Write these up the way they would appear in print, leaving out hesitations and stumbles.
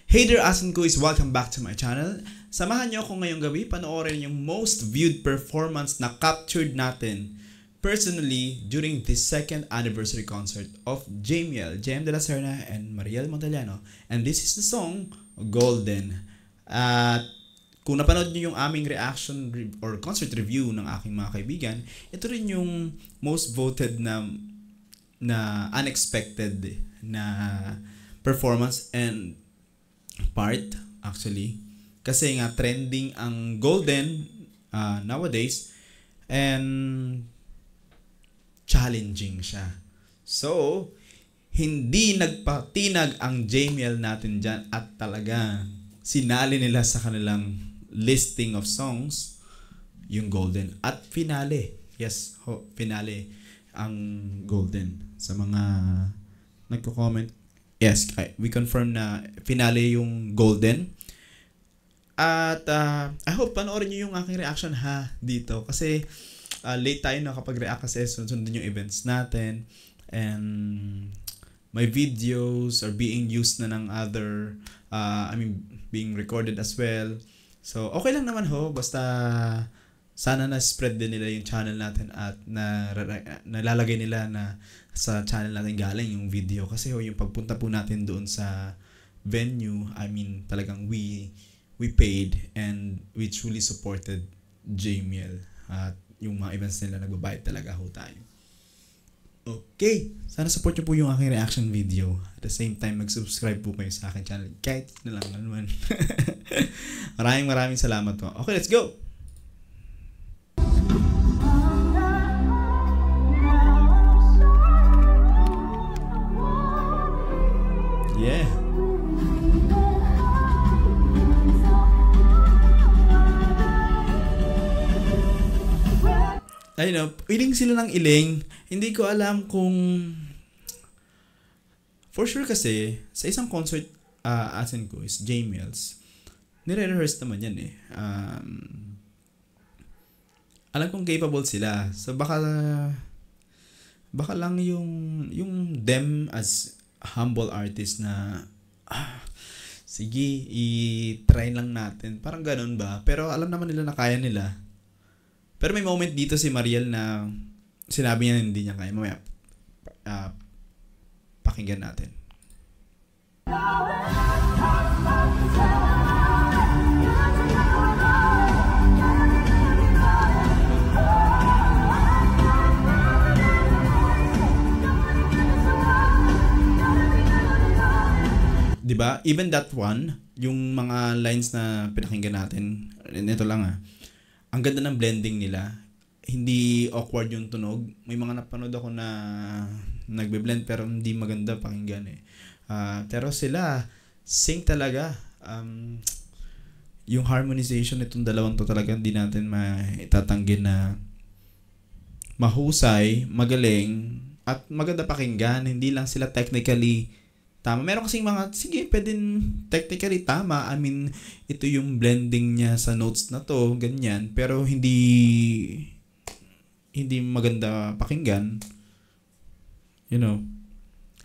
Hey there, Asin ko is welcome back to my channel. Samahan niyo ako ngayong gabi panoorin yung most viewed performance na captured natin personally during the second anniversary concert of JML, JM De La Serna and Mariel Montellano. And this is the song Golden. At kung napanood niyo yung aming reaction or concert review ng aking mga kaibigan, ito rin yung most voted na unexpected na performance and part actually. Kasi nga trending ang Golden nowadays and challenging siya. So, hindi nagpatinag ang JML natin dyan at talaga sinali nila sa kanilang listing of songs yung Golden at finale. Yes, finale ang Golden. Sa mga nagko-comment, yes, we confirm na finale yung Golden. At I hope panoorin nyo yung aking reaction dito kasi late tayo nakapag-react kasi sunod-sunod yung events natin and my videos are being used na ng other being recorded as well. So okay lang naman basta sana na-spread din nila yung channel natin at nalalagay nila na sa channel natin galing yung video kasi yung pagpunta po natin doon sa venue, talagang we paid and we truly supported JML at yung mga events nila nagbabayad talaga tayo. Okay, sana support nyo po yung aking reaction video. At the same time, mag-subscribe po kayo sa aking channel. Kahit na lang naman. Maraming salamat po. Okay, let's go! Yeah. Ayun iling sila ng iling. Hindi ko alam kung for sure kasi sa isang concert asin ko is JML's. Nire-rehearse naman yan alam kong capable sila. So baka lang yung them as humble artist na sige, i-try lang natin. Parang ganun ba? Pero alam naman nila na kaya nila. Pero may moment dito si Mariel na sinabi niya hindi niya kaya. Mamaya, pakinggan natin. Diba? Even that one, yung mga lines na pinakinggan natin, ito lang ang ganda ng blending nila. Hindi awkward yung tunog. May mga napanood ako na nagbe-blend pero hindi maganda pakinggan pero sila sing talaga. Yung harmonization nitong dalawang to talaga hindi natin maitatanggi na mahusay, magaling at maganda pakinggan. Hindi lang sila technically tama. Meron kasing mga, sige, pwedeng technically tama. Ito yung blending niya sa notes na to, ganyan. Pero hindi maganda pakinggan. You know,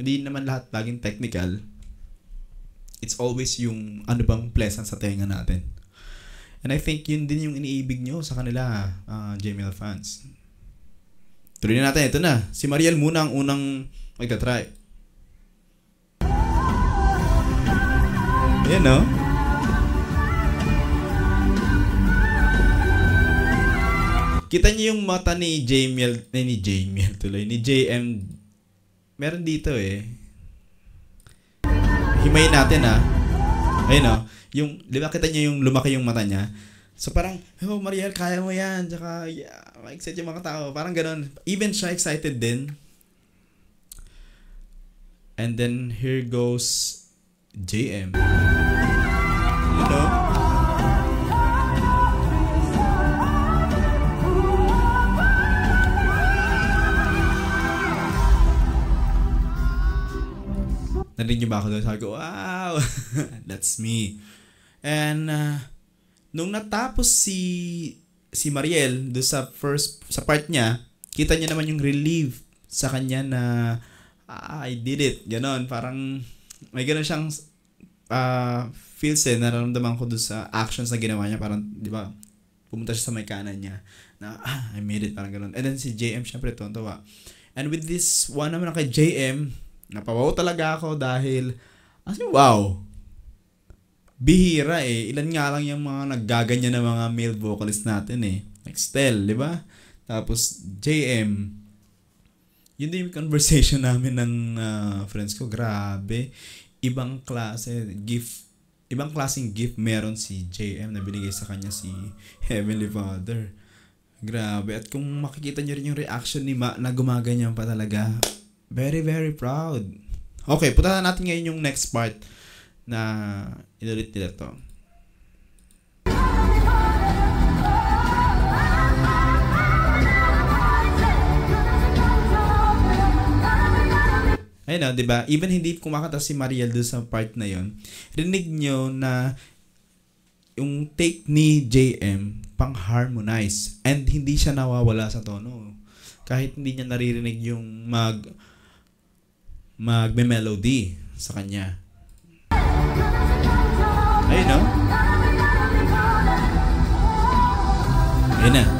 hindi naman lahat laging technical. It's always yung ano bang pleasant sa tenga natin. And I think yun din yung iniibig nyo sa kanila, JML fans. Tuloy na natin. Ito na. Si Mariel muna ang unang magta-try. Yan kita niyo yung mata ni JML, ni JM. Meron dito himayin natin ayun yung, di ba kita niyo yung lumaki yung mata niya. So parang, Mariel, kaya mo yan. Tsaka, ma-excite yung mga tao. Parang ganun. Even siya excited din. And then, here goes JM. Narinig niyo ba ako doon? Sabi ko, wow! That's me. And nung natapos si Mariel doon sa part niya, kita niya naman yung relief sa kanya na I did it. Ganon. Parang may ganon siyang feels nararamdaman ko doon sa actions na ginawa niya. Parang, di ba, pumunta siya sa may kanan niya na, I made it, parang ganun. And then si JM, syempre, tuwa. And with this one naman kay JM, napawaw talaga ako dahil, wow, bihira ilan nga lang yung mga naggaganyan na mga male vocalist natin like Stel, di ba? Tapos JM, yun din yung conversation namin ng friends ko. Grabe, ibang klaseng gift meron si JM na binigay sa kanya si Heavenly Father. Grabe. At kung makikita nyo rin yung reaction ni Ma na gumaganyan pa talaga, very, very proud. Okay, punta natin ngayon yung next part na inulit nila to. Ayun, di ba? Even hindi kumakanta si Mariel doon sa part na yon, rinig nyo na yung take ni JM pang-harmonize and hindi siya nawawala sa tono. Kahit hindi niya naririnig yung magme-melody sa kanya. Ayun, no? Ayun na.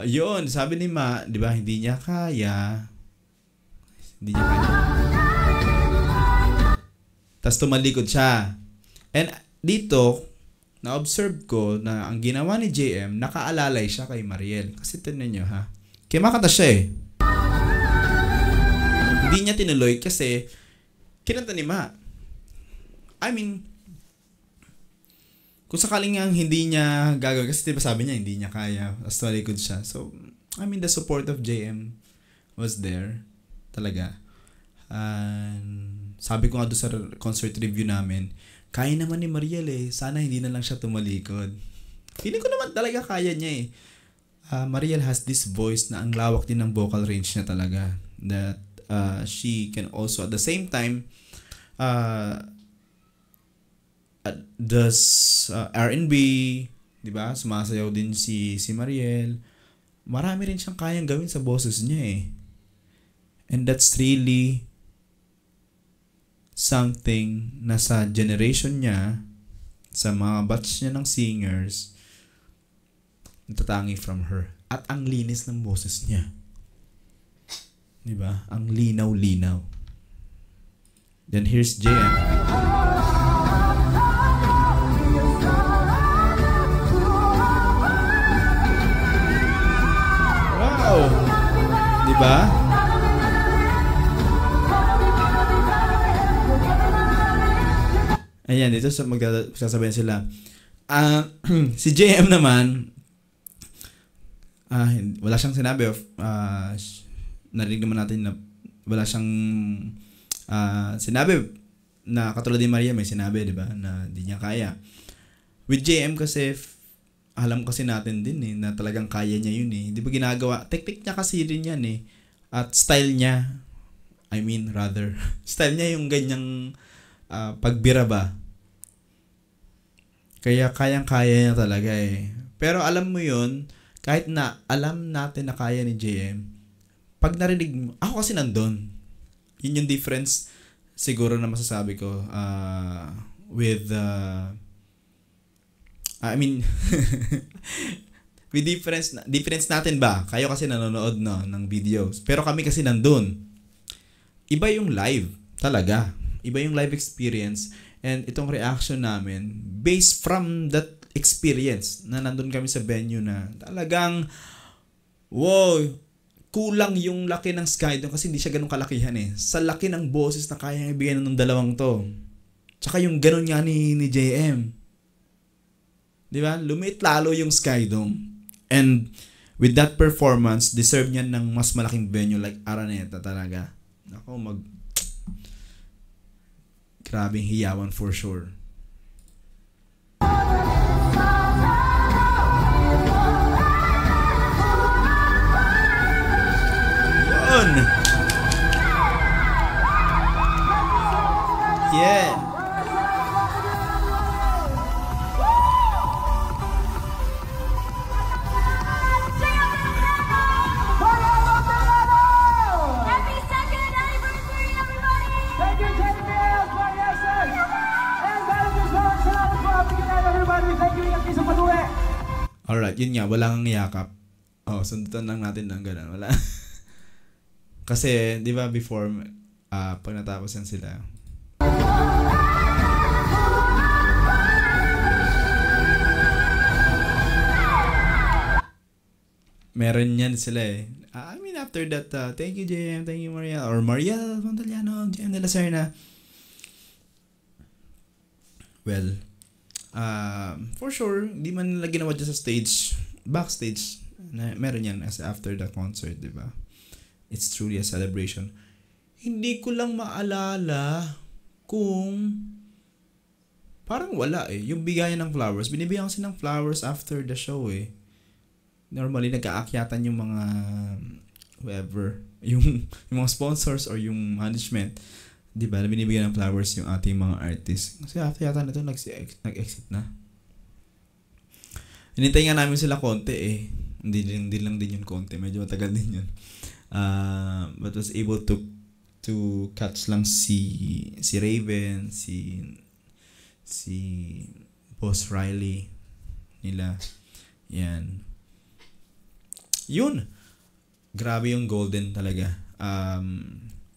Yun, sabi ni Ma, di ba, hindi niya kaya. Tapos tumalikod siya. And dito, na-observe ko na ang ginawa ni JM, nakaalalay siya kay Mariel. Kasi tignan nyo, ha? Kaya makata siya Hindi niya tinuloy kasi kinanta ni Ma. I mean, kung sakaling nga hindi niya gagawin, kasi diba sabi niya hindi niya kaya, tapos talikod siya. So, I mean, the support of JM was there talaga. Sabi ko nga doon sa concert review namin, kaya naman ni Mariel sana hindi na lang siya tumalikod. Feeling ko naman talaga kaya niya Mariel has this voice na ang lawak din ng vocal range niya talaga. That she can also at the same time does R&B, di ba? Sumasayaw din si Mariel. Marami rin siyang kayang gawin sa boses niya And that's really something na sa generation niya, sa mga batch niya ng singers, natatangi from her. At ang linis ng boses niya. Di ba? Ang linaw-linaw. Then here's JM. Wow! Di ba? Ayan, dito magsasabihin sila. Si JM naman, wala siyang sinabi narinig naman natin na wala siyang sinabi na katulad ni Maria may sinabi, di ba, na di niya kaya. With JM kasi, alam kasi natin din na talagang kaya niya yun Di ba ginagawa? Technique niya kasi rin yan At style niya, style niya yung ganyang pagbira ba. Kaya kayang-kaya niya talaga Pero alam mo yun, kahit na alam natin na kaya ni JM, pag narinig mo, ako kasi nandun. Yun yung difference siguro na masasabi ko with with difference natin ba? Kayo kasi nanonood ng videos. Pero kami kasi nandun. Iba yung live talaga. Iba yung live experience. And itong reaction namin, based from that experience na nandun kami sa venue na talagang, wow, kulang yung laki ng Skydome kasi hindi siya ganun kalakihan Sa laki ng boses na kaya ibigay ng dalawang to. Tsaka yung ganun nga ni JM. Di ba? Lumit lalo yung Skydome. And with that performance, deserve niya ng mas malaking venue like Araneta talaga. Ako, grabing hiyawan for sure. Yun! Yeah! yun nga, wala kang yakap. Oh, sundutan lang natin ng gano'n. Wala. Kasi, di ba before, pag natapos yan sila, meron yan sila eh. I mean, after that, thank you, JM, thank you, Mariel, or Mariel Montaliano, JM de la Serna. Well, for sure, di man nila ginawa dyan sa stage, backstage, na meron yan as after the concert, di ba? It's truly a celebration. Hindi ko lang maalala kung parang wala eh. Yung bigayan ng flowers, binibigyan kasi ng flowers after the show eh. Normally, nagkaakyatan yung mga whoever, yung mga sponsors or yung management, di ba, binibigyan ng flowers yung ating mga artists. Kasi after yata na ito, nag-exit na. Hinintay nga namin sila konti eh. Hindi lang din yun konti. Medyo matagal din yun. But was able to catch lang si Raven, si Boss Riley nila. Yan. Yun. Grabe yung Golden talaga.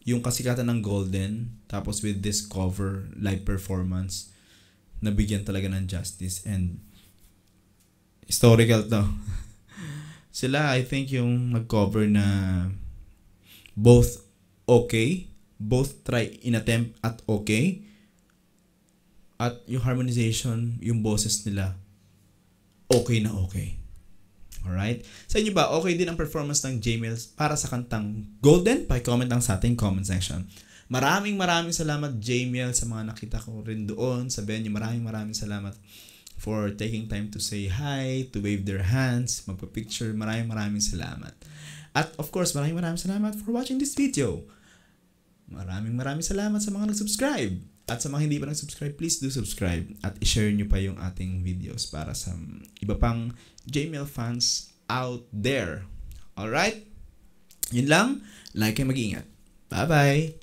Yung kasikatan ng Golden, tapos with this cover, live performance, nabigyan talaga ng justice. And historical to. Sila, I think, yung nag-cover na both okay, both try in attempt at okay, at yung harmonization, yung boses nila, okay na okay. Alright? Sa inyo ba, okay din ang performance ng Jamiel para sa kantang Golden? Pa-comment lang sa ating comment section. Maraming salamat, Jamiel, sa mga nakita ko rin doon sa venue. Maraming salamat for taking time to say hi, to wave their hands, magpa-picture. Maraming salamat. At of course, maraming salamat for watching this video. Maraming salamat sa mga nag-subscribe. At sa mga hindi pa nag-subscribe, please do subscribe. At i-share nyo pa yung ating videos para sa iba pang Jamiel fans out there. Alright? Yun lang. Like and mag-ingat. Bye-bye!